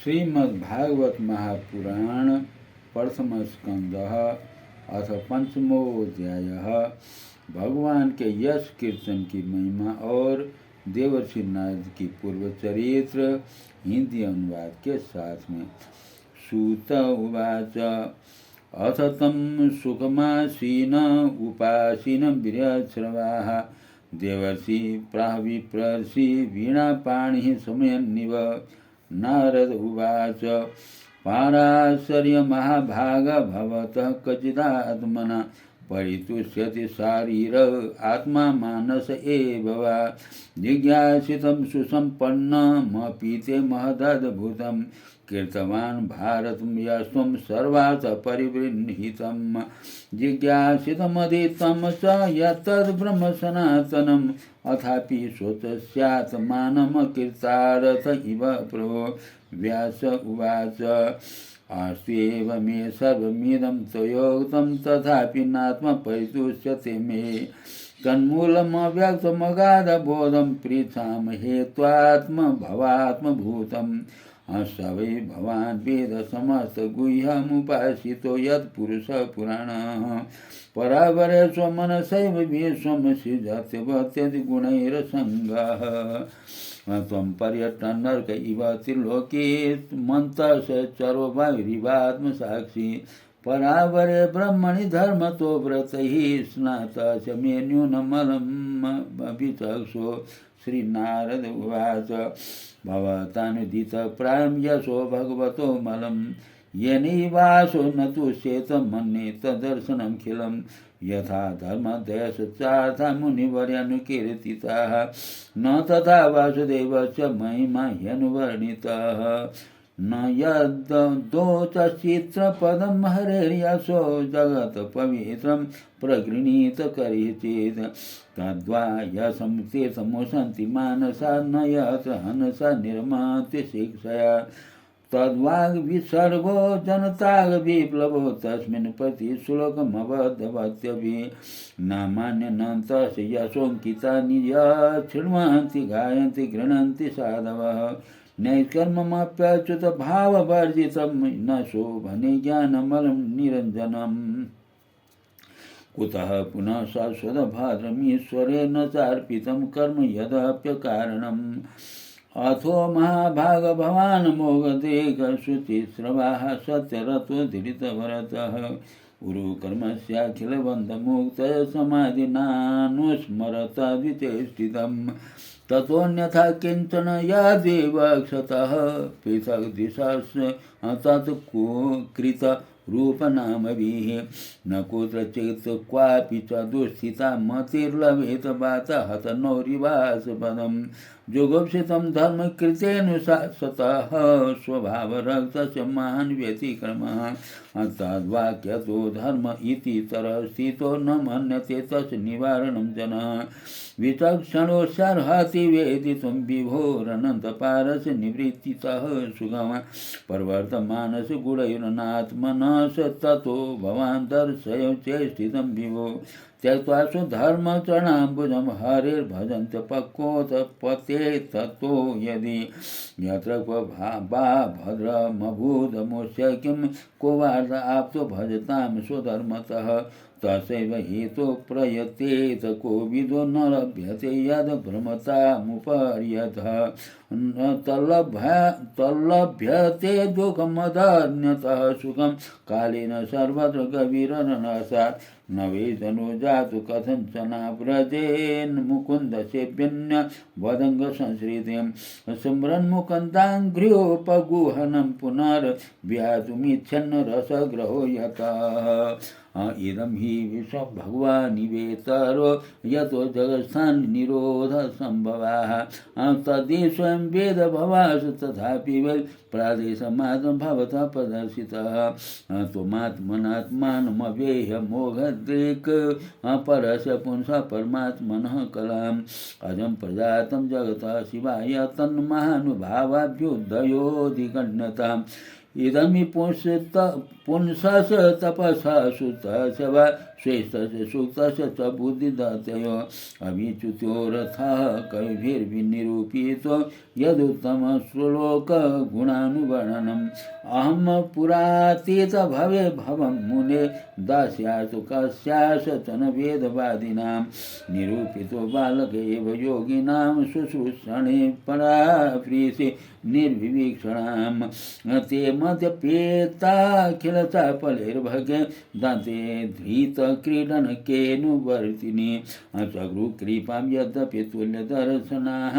श्रीमद्भागवत महापुराण प्रथम स्कंद अथ पंचमोऽध्याय। भगवान के यश कीर्तन की महिमा और देवर्षि नारद की पूर्व चरित्र हिंदी अनुवाद के साथ में। सूत उवाच अथ तं सुखमासीन उपासीन वीर्यश्रवाः देवर्षि प्राविप्रर्षि वीणापाणिः समयन्निव। नारद उवाच पाराशर्य महाभाग भवतः क्वचिदात्मना परितुष्यति शारीर आत्मा मानस एव वा। जिज्ञासितं सुसम्पन्नमपि ते महदद्भुतं कीर्तवान् भारतं यस्त्वं सर्वात् परिगृह्णीतं। जिज्ञासितमधीतं च यत्तद् ब्रह्म सनातनम् अथापि स्वतस्यात् मानमकीर्तारथ इव प्रभो। व्यास उवाच आस्त्येव मे सर्वमिदं त्वयोक्तं तथापि नात्म परितुष्यते मे। तन्मूलमव्यक्तमगाधबोधं पृच्छामहे त्वात्मभवात्मभूतम्। स वै भवान् वेद समस्तगुह्यमुपासितो यत्पुरुषः पुराणः। परावरे स्वमनसैव विश्वं सृजत्यवत्यति गुणैरसङ्गः। त्वं पर्यटनर्क इव त्रिलोके मन्तश्चरो वायुरिवात्मसाक्षी। परावरे ब्रह्मणि धर्मतो व्रतैः स्नातः च मे न्यूनमलमभिचक्षो। श्रीनारद उवाच भवतानुदितप्रायं यशो भगवतो मलं येनैवासो न तुष्येत मन्ये तद्दर्शनमखिलं। यथा धर्मदयश्चार्था मुनिवर्यानुकीर्तिताः न तथा वासुदेवस्य महिमा ह्यनुवर्णितः। न यद्दोचश्चित्रपदं हरेर्यशो जगत्पवित्रं प्रगृहीत करिः चेत् तद्वा यशं तीर्थमुशन्ति मानसा न यत्र हनसा निर्माति शिक्षया। तद्वाग्विसर्गो जनताग्विप्लवो तस्मिन् प्रति श्लोकमवधवत्यपि। न मान्यनन्तस्य यशोऽङ्कितानि शृण्वन्ति गायन्ति गृह्णन्ति साधवः। नैष्कर्ममप्यच्युत भाववर्जितं न शोभने ज्ञानमलं निरञ्जनम्। कुतः पुनः शाश्वतभाद्रमीश्वरेण चार्पितं कर्म यदप्यकारणम्। अथो महाभाग भवान् मोगदेकशुचिस्रवाः सत्यरतो धृतभरतः। उरुकर्मस्याखिलबन्धमुक्तः समाधिनानुस्मरत विचेष्टितम्। ततोऽन्यथा किञ्चन यदेवक्षतः पृथक् दिशाश्च तत्कृत रूपनामभिः। न कुत्रचित् क्वापि च दुःस्थिता मतिर्लभेत वातः नौरिवासपदम्। जुगुप्सितं धर्मकृतेऽनुशासतः स्वभावरक्तस्य महान् व्यतिक्रमः। तद्वाक्यतो धर्म इति तरः स्थितो न मन्यते तस्य निवारणं जनः। विचक्षणोऽस्यार्हति वेदितुं विभोरनन्तपारस्य निवृत्तितः सुगमः। प्रवर्तमानस्य गुणैरनात्मनः स ततो भवान् दर्शय चेष्टितं विभो। त्यक्त्वा स्वधर्मचरणाम्बुजं हरेर्भजन्त पक्वोत्पत्ते ततो यदि। यत्र क्व वा भद्रमभूदमुष्य किं को वार्ध आप्तो भजतां स्वधर्मतः। तस्यैव हेतो प्रयतेत को विदो न लभ्यते यद् भ्रमतामुपर्यतः। तल्लभ्यते दुःखमदन्यतः सुखं कालेन सर्वत्र गभीररनसात्। न वेदनो जातु कथञ्चनाव्रजेन् मुकुन्दसेव्यन्य वदङ्गसंसृतिं। स्मरन्मुकुन्दाङ्घ्र्योपगुहनं पुनर्व्यातुमिच्छन्न रसग्रहो यतः। इदं हि विश्वं भगवानिवेतरो यतो जगत्स्थाननिरोधसम्भवाः। तद् स्वयं वेद भवासु तथापि वै प्रादेशमात्रं भवतः प्रदर्शितः। त्वमात्मनात्मानमवेह्यमोघदृक् परस्य पुंसः परमात्मनः कलाम्। अजं प्रजातं जगतः शिवाय तन्महानुभावाभ्युदयोऽधिगण्यताम्। इदमि पुंसस तपसा सुतस्य वा श्रेष्ठस्य सूक्तस्य च बुद्धिदतयो अभिच्युत्योरथः कविभिर्निरूपितो यदुत्तमश्लोकगुणानुवर्णनम् अहं पुरातीतभवे भवं मुने दास्यासु कस्याश्चन वेदवादिनां निरूपितो बालक एव योगिनां शुश्रूषणे पराप्रीति निर्विवीक्षणां ते मद्यपेताखिलचापलैर्भगे दान्ते धृतक्रीडनकेऽनुवर्तिनि चक्रुकृपां यद्यपि तुल्यदर्शनाः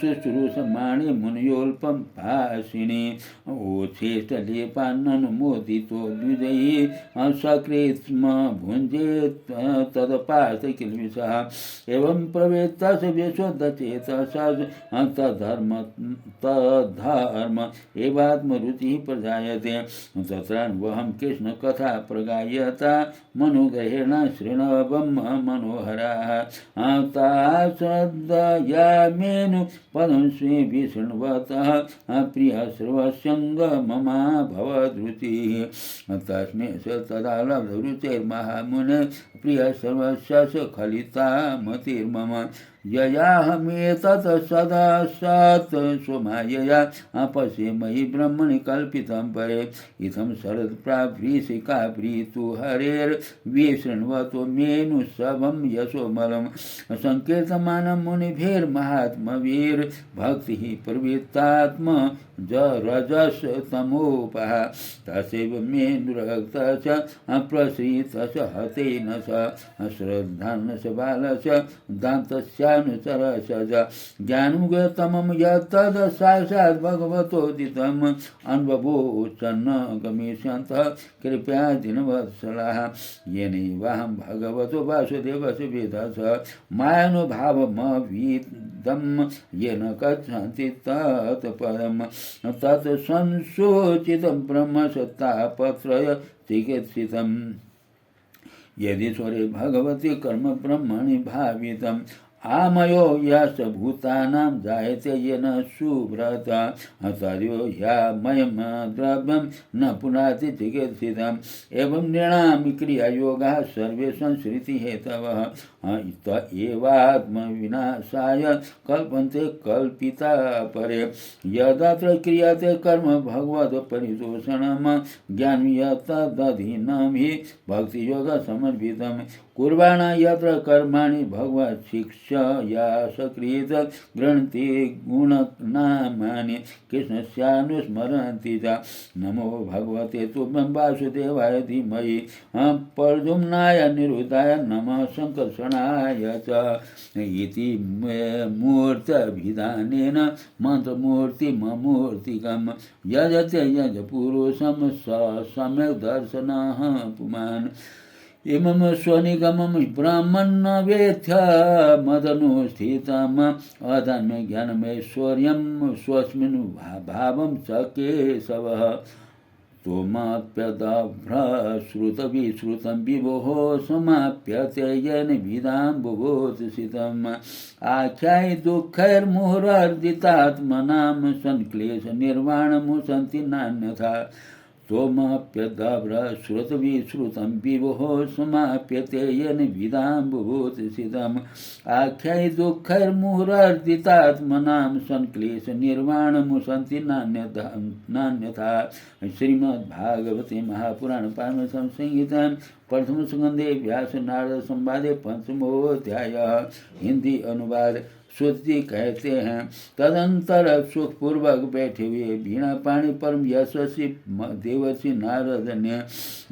शुश्रूषमाणे मुनयोल्पं भाषिणे ओच्छेष्टलेपान्ननुमोदितो द्विजैः सकृत्स्म भुञ्जेत् तदपार्थ किल्बिषः एवं प्रवेत्तस्य विशुद्धचेतसः तद्धर्म एवात्मरुचिः प्रजायते तत्रान्वहं कृष्णकथा प्रगायता मनोग्रहेण शृण्वं मनोहराः ताश्रद्धयामेनु पदं स्वे विशृण्वतः प्रियः सर्वसङ्गममा भवद्रुचिः तस्मै स तदा लब्धरुचैर्महामुने प्रियः सर्वस्य स्खलिता मतिर्मम ययाहमेतत् सदा सत् स्वमायया पश्येमयि ब्रह्मणि कल्पितं परे इत्थं शरत्प्राभ्रीशिकाभ्रीतु हरेर्विशृण्वतो मेनुसवं यशोमलं संकीर्तमानं मुनिभिर्महात्मभिर्भक्तिः प्रवृत्तात्म रजस्तमोपः तस्यैव मेनुरक्तश्च प्रसृतश्च हतेन स श्रद्धान्नश्च बालस्य दान्तस्यानुचरश्च ज्ञानमुगतमं यत्तद् साक्षात् भगवतोदितम् अन्ववोचन्न गमिष्यन्तः कृपया दीनवत्सलाः येनैवाहं भगवतो वासुदेवस्य वेदसः मायानुभावमवीदं येन गच्छन्ति तत्पदम् तत् संसूचितं ब्रह्मसत्तापत्रय चिकित्सितम् यदीश्वरे भगवति कर्म ब्रह्मणि भावितम् आमयो याश्च भूतानां जायते येन सुव्रत तद्यो ह्यामयं द्रव्यं न पुनाति चिकित्सितम् एवं नृणां क्रियायोगाः सर्वे संसृतिहेतवः त एवात्मविनाशाय कल्पन्ते कल्पिता परे यदत्र क्रियते कर्म भगवत्परितोषणं ज्ञानं यत्तदधीनं हि भक्तियोगसमर्पितं कुर्वाण यत्र कर्माणि भगवत्शिक्षया सकृत गृह्णन्ति गुणनामानि कृष्णस्यानुस्मरन्ति च नमो भगवते तुभ्यं वासुदेवाय धीमहि प्रद्युम्नाय निरुद्धाय नमः संकर्षणाय च इति मूर्त्यभिधानेन मन्त्रमूर्तिमूर्तिकं यजते यजपुरुषं सम्यक् दर्शनः पुमान् इमं स्वनिगमं ब्रह्मन् वेत्थ मदनुस्थितम् अधन्यज्ञानमैश्वर्यं स्वस्मिन् भावं च केशवः त्वमाप्यदभ्रश्रुतविश्रुतं विभोः समाप्यते येन विदाम्बुभूतसितम् आख्यायि दुःखैर्मुहुरर्जितात्मनां सन्क्लेशनिर्वाणमुसन्ति नान्यथा त्वमाप्यदभ्रश्रुतविश्रुतं विभोः समाप्यते येन विदाम्बुभूतसितम् आख्यायि दुःखैर्मुहुरर्जितात्मनां सन्क्लेशनिर्वाणमुसन्ति नान्यथा श्रीमद्भागवते महापुराणपारमसंहितायां प्रथमस्कन्धे व्यासनारदसंवादे पंचमोऽध्यायः हिंदी अनुवाद। श्रुति कहते हैं तदंतर सुखपूर्वक बैठे हुए बीणा पाणी परम यशस्वी देवर्षि नारद ने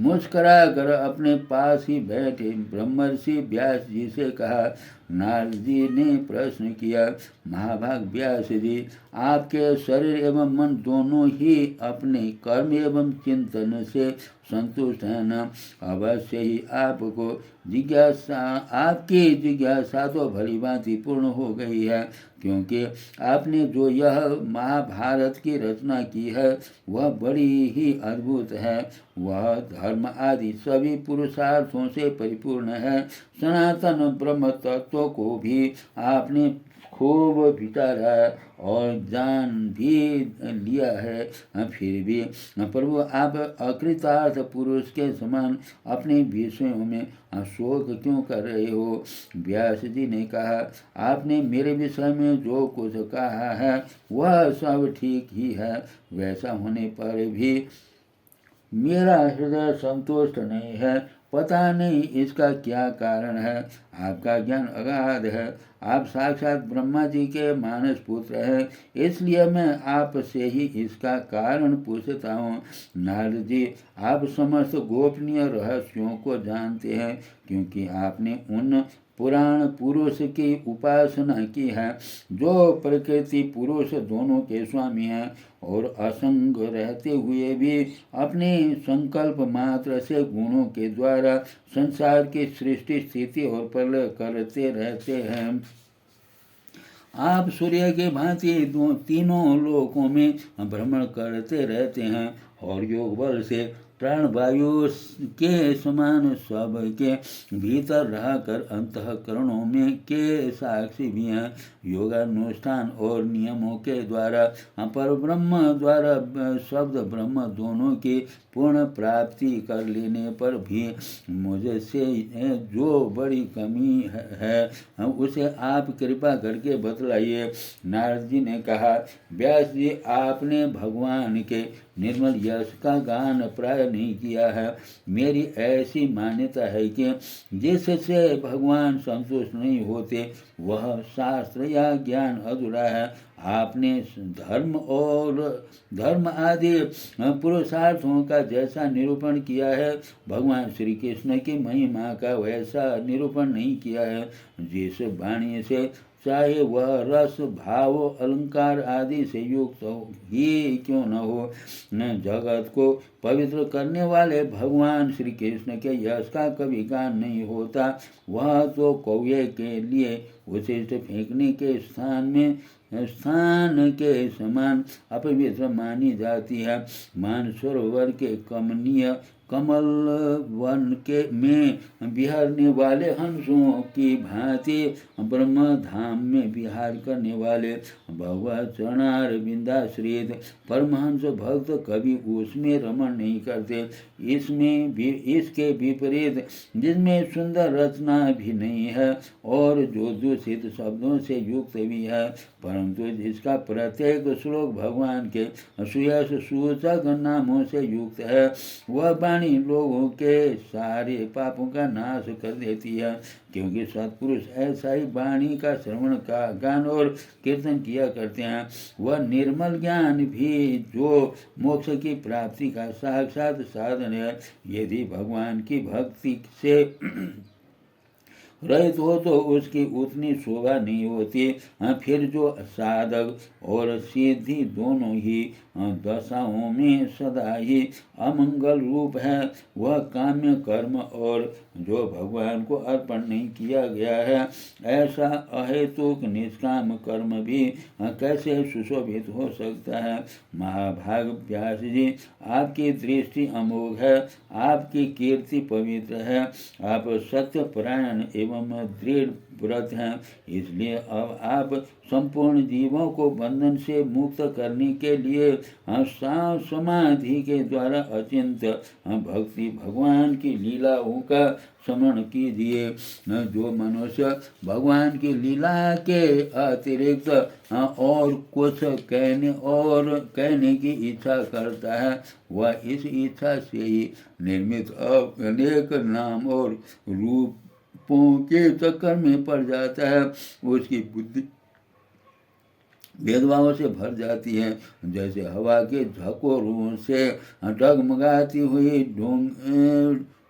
मुस्करा कर अपने पास ही बैठे ब्रह्मर्षि व्यास जी से कहा। नारद जी ने प्रश्न किया, महाभाग व्यास जी, आपके शरीर एवं मन दोनों ही अपने कर्म एवं चिंतन से संतुष्ट है न? अवश्य ही आपको आपकी जिज्ञासा तो भली भांति पूर्ण हो गई है, क्योंकि आपने जो यह महाभारत की रचना की है वह बड़ी ही अद्भुत है। वह धर्म आदि सभी पुरुषार्थों से परिपूर्ण है। सनातन ब्रह्म तत्व को भी आपने खूब विचारा और जान भी लिया है, फिर भी प्रभु आप अकृतार्थ पुरुष के समान अपने विषयों में शोक क्यों कर रहे हो? व्यास जी ने कहा, आपने मेरे विषय में जो कुछ कहा है वह सब ठीक ही है। वैसा होने पर भी मेरा हृदय संतुष्ट नहीं है। पता नहीं इसका क्या कारण है। आपका ज्ञान अगाध है। आप साक्षात ब्रह्मा जी के मानस पुत्र हैं, इसलिए मैं आपसे ही इसका कारण पूछता हूँ। नारद जी, आप समस्त गोपनीय रहस्यों को जानते हैं, क्योंकि आपने उन पुराण पुरुष की उपासना की है, जो प्रकृति पुरुष दोनों के स्वामी हैं और असंग रहते हुए भी अपने संकल्प मात्र से गुणों के द्वारा संसार की सृष्टि स्थिति और प्रलय करते रहते हैं। आप सूर्य के भांति तीनों लोकों में भ्रमण करते रहते हैं और योग बल से प्राणवायु के समान सबके भीतर रहकर अंतःकरणों में के साक्षी भी हैं। योगानुष्ठान और नियमों के द्वारा पर ब्रह्म द्वारा शब्द ब्रह्म दोनों की पूर्ण प्राप्ति कर लेने पर भी मुझसे जो बड़ी कमी है उसे आप कृपा करके बतलाइए। नारद जी ने कहा, व्यास जी, आपने भगवान के निर्मल यश का गान प्राय नहीं किया है। मेरी ऐसी मान्यता है कि जिससे भगवान संतुष्ट नहीं होते वह शास्त्र या ज्ञान अधूरा है। आपने धर्म आदि पुरुषार्थों का जैसा निरूपण किया है, भगवान श्री कृष्ण की महिमा का वैसा निरूपण नहीं किया है। जिस वाणी से चाहे वह रस भाव अलंकार आदि से युक्त ही क्यों न हो, न जगत को पवित्र करने वाले भगवान श्री कृष्ण के यश का कभी गान नहीं होता। वह तो कौवे के लिए उचित फेंकने के स्थान के समान अपवित्र मानी जाती है। मानसरोवर के कमनीय कमल वन के में बिहारने वाले हंसों की भांति ब्रह्म धाम में विहार करने वाले भगवत चरणारविंदाश्रित परमहंस भक्त कभी उसमें रमण नहीं करते। इसमें भी इसके विपरीत जिसमें सुंदर रचना भी नहीं है और जो दूषित शब्दों से युक्त भी है, परंतु जिसका प्रत्येक श्लोक भगवान के सुयश सूचक नामों से युक्त है, वह वाणी लोगों के सारे पापों का नाश कर देती है। क्योंकि सत्पुरुष ऐसा ही वाणी का श्रवण का गान और कीर्तन किया करते हैं। वह निर्मल ज्ञान भी जो मोक्ष की प्राप्ति का साक्षात साधन है, यदि भगवान की भक्ति से रहित हो तो उसकी उतनी शोभा नहीं होती। फिर जो साधक और सिद्धि दोनों ही दशाओं में सदा ही अमंगल रूप है, वह काम्य कर्म और जो भगवान को अर्पण नहीं किया गया है, ऐसा अहेतुक निष्काम कर्म भी कैसे सुशोभित हो सकता है। महाभाग व्यास जी, आपकी दृष्टि अमोघ है, आपकी कीर्ति पवित्र है, आप सत्यपरायण एवं दृढ़ व्रत हैं। इसलिए अब आप संपूर्ण जीवों को बंधन से मुक्त करने के लिए समाधि के द्वारा अचिंत भक्ति भगवान की लीलाओं का स्मरण कीजिए। जो मनुष्य भगवान की लीला के अतिरिक्त और कुछ कहने की इच्छा करता है, वह इस इच्छा से ही निर्मित अनेक नाम और रूपों के चक्कर में पड़ जाता है। उसकी बुद्धि भेदभाव से भर जाती है। जैसे हवा के झकोरों से डगमगाती हुई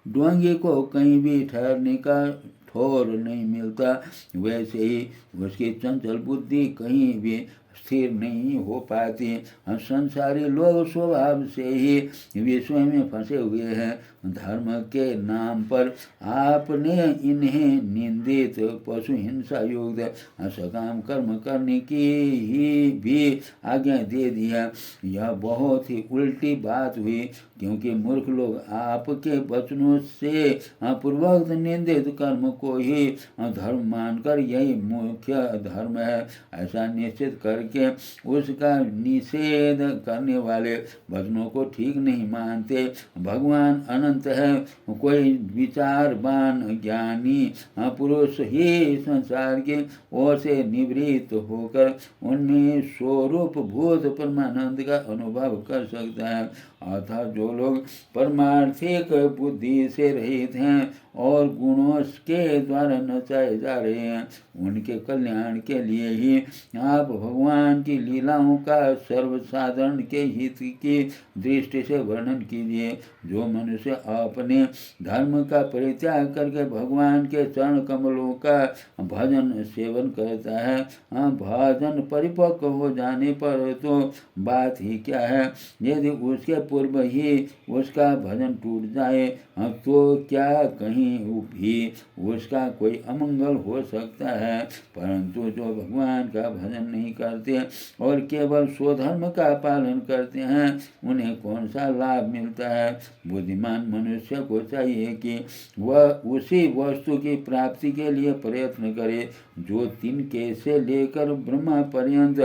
डोंगी को कहीं भी ठहरने का ठोर नहीं मिलता, वैसे ही उसकी चंचल बुद्धि कहीं भी स्थिर नहीं हो पाती। हम संसारी लोग स्वभाव से ही विश्व में फंसे हुए हैं। धर्म के नाम पर आपने इन्हें निंदित पशु हिंसा युक्त सकाम कर्म करने की ही भी आज्ञा दे दी है। यह बहुत ही उल्टी बात हुई। क्योंकि मूर्ख लोग आपके वचनों से पूर्वक निंदित कर्म को ही धर्म मानकर यही मुख्य धर्म है ऐसा निश्चित करके उसका निषेध करने वाले वचनों को ठीक नहीं मानते। भगवान अनंत है, कोई विचारवान ज्ञानी पुरुष ही संसार की ओर से निवृत्त होकर उनमें स्वरूप भूत परमानंद का अनुभव कर सकता है। अर्थात जो लोग परमार्थिक बुद्धि से रहित हैं और गुणों के द्वारा नचाए जा रहे हैं, उनके कल्याण के लिए ही आप भगवान की लीलाओं का सर्वसाधारण के हित की दृष्टि से वर्णन कीजिए। जो मनुष्य अपने धर्म का परित्याग करके भगवान के चरण कमलों का भजन सेवन करता है, भजन परिपक्व हो जाने पर तो बात ही क्या है। यदि उसके पूर्व ही उसका भजन टूट जाए तो क्या कहीं भी उसका कोई अमंगल हो सकता है। परंतु जो भगवान का भजन नहीं करते और केवल स्वधर्म का पालन करते हैं, उन्हें कौन सा लाभ मिलता है। बुद्धिमान मनुष्य को चाहिए कि वह उसी वस्तु की प्राप्ति के लिए प्रयत्न करे जो तिनके से लेकर ब्रह्मा पर्यंत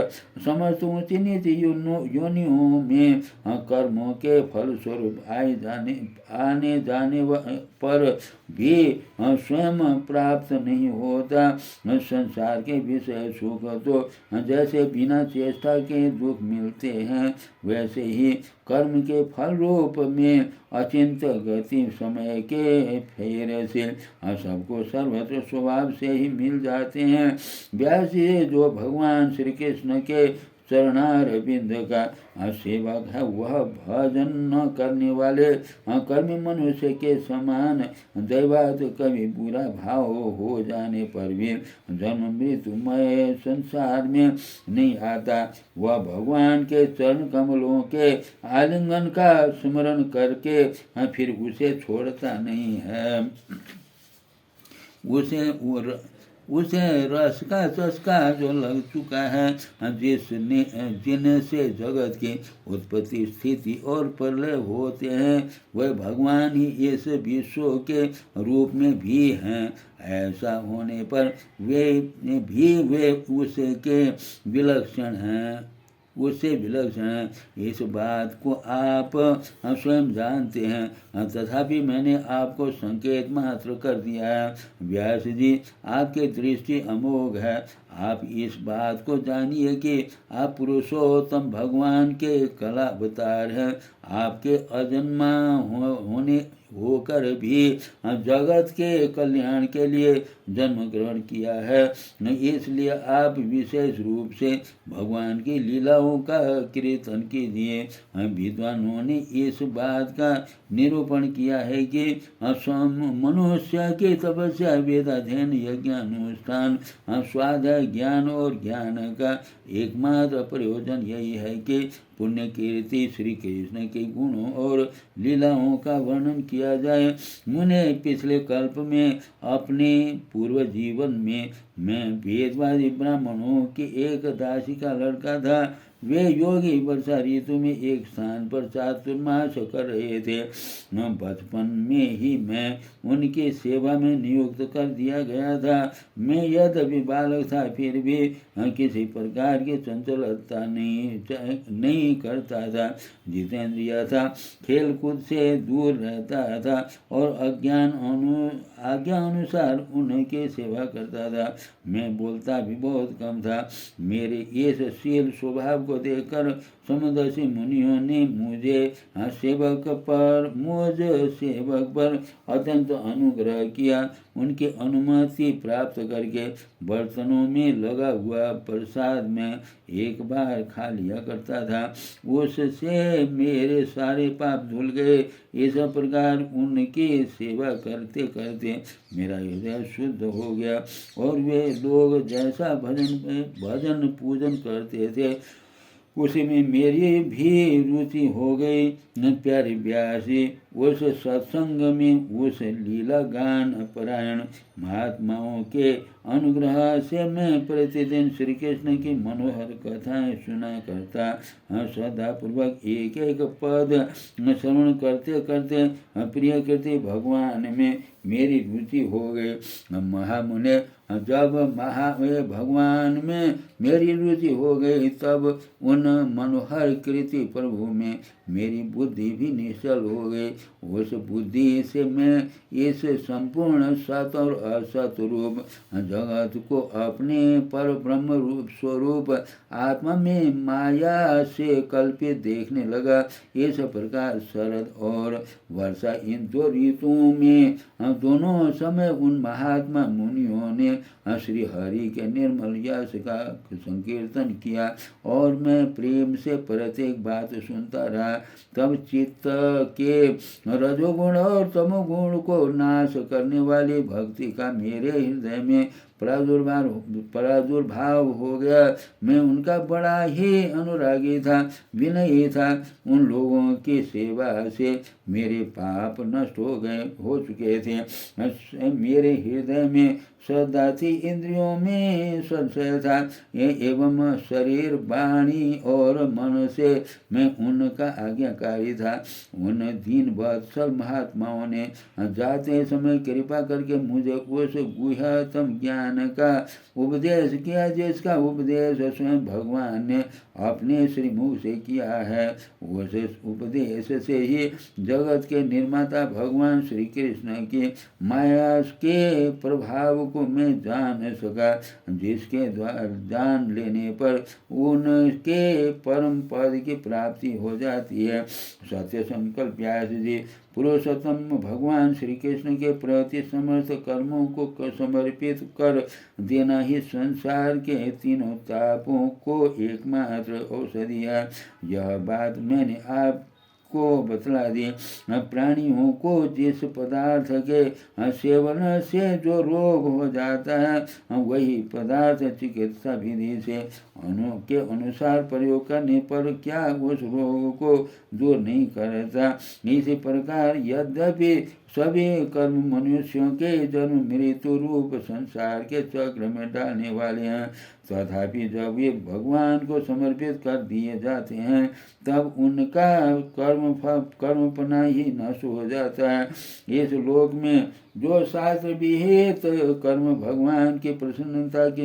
समस्त ऊंची नीति योनियों में कर्मों के फल स्वरूप आने जाने पर भी स्वयं प्राप्त नहीं होता। संसार के विषय सुख तो जैसे बिना चेष्टा के दुख मिलते हैं, वैसे ही कर्म के फल रूप में अचिंत गति समय के फेरे से सबको सर्वत्र स्वभाव से ही मिल जाते हैं। व्यास जी जो भगवान श्री कृष्ण के चरणार बिंद का सेवक है, वह भजन न करने वाले कर्मी मनुष्य के समान दैवात कभी बुरा भाव हो जाने पर भी जन्म मृत्युमय संसार में नहीं आता। वह भगवान के चरण कमलों के आलिंगन का स्मरण करके फिर उसे छोड़ता नहीं है। उसे रस का चस्का जो लग चुका है, जिनसे जगत की उत्पत्ति स्थिति और प्रलय होते हैं, वह भगवान ही इस विश्व के रूप में भी हैं। ऐसा होने पर वे उसके विलक्षण हैं, उससे विलक्षण है। इस बात को आप स्वयं जानते हैं, तथापि मैंने आपको संकेत मात्र कर दिया है। व्यास जी आपकी दृष्टि अमोघ है। आप इस बात को जानिए कि आप पुरुषोत्तम भगवान के कला अवतार हैं। आपके अजन्मा होकर भी जगत के कल्याण के लिए जन्म ग्रहण किया है, इसलिए आप विशेष रूप से भगवान की लीलाओं का कीर्तन कीजिए। विद्वानों ने इस बात का निरूपण किया है कि मनुष्य की तपस्या वेदाध्ययन यज्ञानुष्ठान स्वाध्याय ज्ञान और ज्ञान का एकमात्र प्रयोजन यही है कि पुण्य कीर्ति श्री कृष्ण के गुणों और लीलाओं का वर्णन किया जाए। मुने पिछले कल्प में अपने पूर्व जीवन में मैं वेदवादी ब्राह्मणों की एक दासी का लड़का था। वे योगी वर्षा ऋतु में एक स्थान पर चातुर्मास कर रहे थे। बचपन में ही मैं उनकी सेवा में नियुक्त कर दिया गया था। मैं यद्यपि बालक था, फिर भी किसी प्रकार की चंचलता नहीं करता था। जितेंद्रिय था, खेल कूद से दूर रहता था और आज्ञा अनुसार उनकी सेवा करता था। मैं बोलता भी बहुत कम था। मेरे इस शील स्वभाव को देखकर समुदर्शी मुनियों ने मुझ सेवक पर अत्यंत अनुग्रह किया। उनकी अनुमति प्राप्त करके बर्तनों में लगा हुआ प्रसाद में एक बार खा लिया करता था। उससे मेरे सारे पाप धुल गए। इस प्रकार उनकी सेवा करते करते मेरा हृदय शुद्ध हो गया और वे लोग जैसा भजन पूजन करते थे उसी में मेरी भी रुचि हो गई न प्यारे व्यासी। उस सत्संग में उस लीला गान परायण महात्माओं के अनुग्रह से मैं प्रतिदिन श्री कृष्ण की मनोहर कथाएं सुना करता। श्रद्धापूर्वक एक एक पद श्रवण करते करते प्रिय कृति भगवान में मेरी रुचि हो गई। महामुने जब भगवान में मेरी रुचि हो गई तब उन मनोहर कृति प्रभु में मेरी बुद्धि भी निश्चल हो गई। उस बुद्धि से मैं इस संपूर्ण सत और असत रूप जगत को अपने पर ब्रह्म रूप स्वरूप आत्मा में माया से कल्पित देखने लगा। इस प्रकार शरद और वर्षा इन दो ऋतुओं में दोनों समय उन महात्मा मुनियों ने श्री हरि के निर्मल यश का संकीर्तन किया और मैं प्रेम से प्रत्येक बात सुनता रहा। तब चित्त के रजोगुण और तमोगुण को नाश करने वाली भक्ति का मेरे हृदय में प्रादुर्भाव हो गया। मैं उनका बड़ा ही अनुरागी था, विनयी था। उन लोगों की सेवा से मेरे पाप नष्ट हो चुके थे। मेरे हृदय में श्रद्धा थी, इंद्रियों में संशय था एवं शरीर वाणी और मन से मैं उनका आज्ञाकारी था। उन दीन वत्सल महात्माओं ने जाते समय कृपा करके मुझे उस गुह्यतम ज्ञान का उपदेश किया जिसका उपदेश स्वयं भगवान ने अपने श्रीमुख से किया है। उस उपदेश से ही जगत के निर्माता भगवान श्री कृष्ण की माया के प्रभाव को मैं जान सका, जिसके द्वारा जान लेने पर उनके परम पद की प्राप्ति हो जाती है। सत्य संकल्प व्यास जी पुरुषोत्तम भगवान श्री कृष्ण के प्रति समस्त कर्मों को समर्पित कर देना ही संसार के तीनों तापों को एकमात्र औषधि है। यह बात मैंने आप को बतला दी। प्राणियों को जिस पदार्थ के सेवन से जो रोग हो जाता है वही पदार्थ चिकित्सा विधि से के अनुसार प्रयोग करने पर क्या उस रोग को दूर नहीं करता। इसी प्रकार यद्यपि सभी कर्म मनुष्यों के जन्म मृत्यु रूप संसार के चक्र में डालने वाले हैं, तथापि जब ये भगवान को समर्पित कर दिए जाते हैं तब उनका कर्मपना ही नष्ट हो जाता है। इस लोक में जो शास्त्र विहित कर्म भगवान की प्रसन्नता के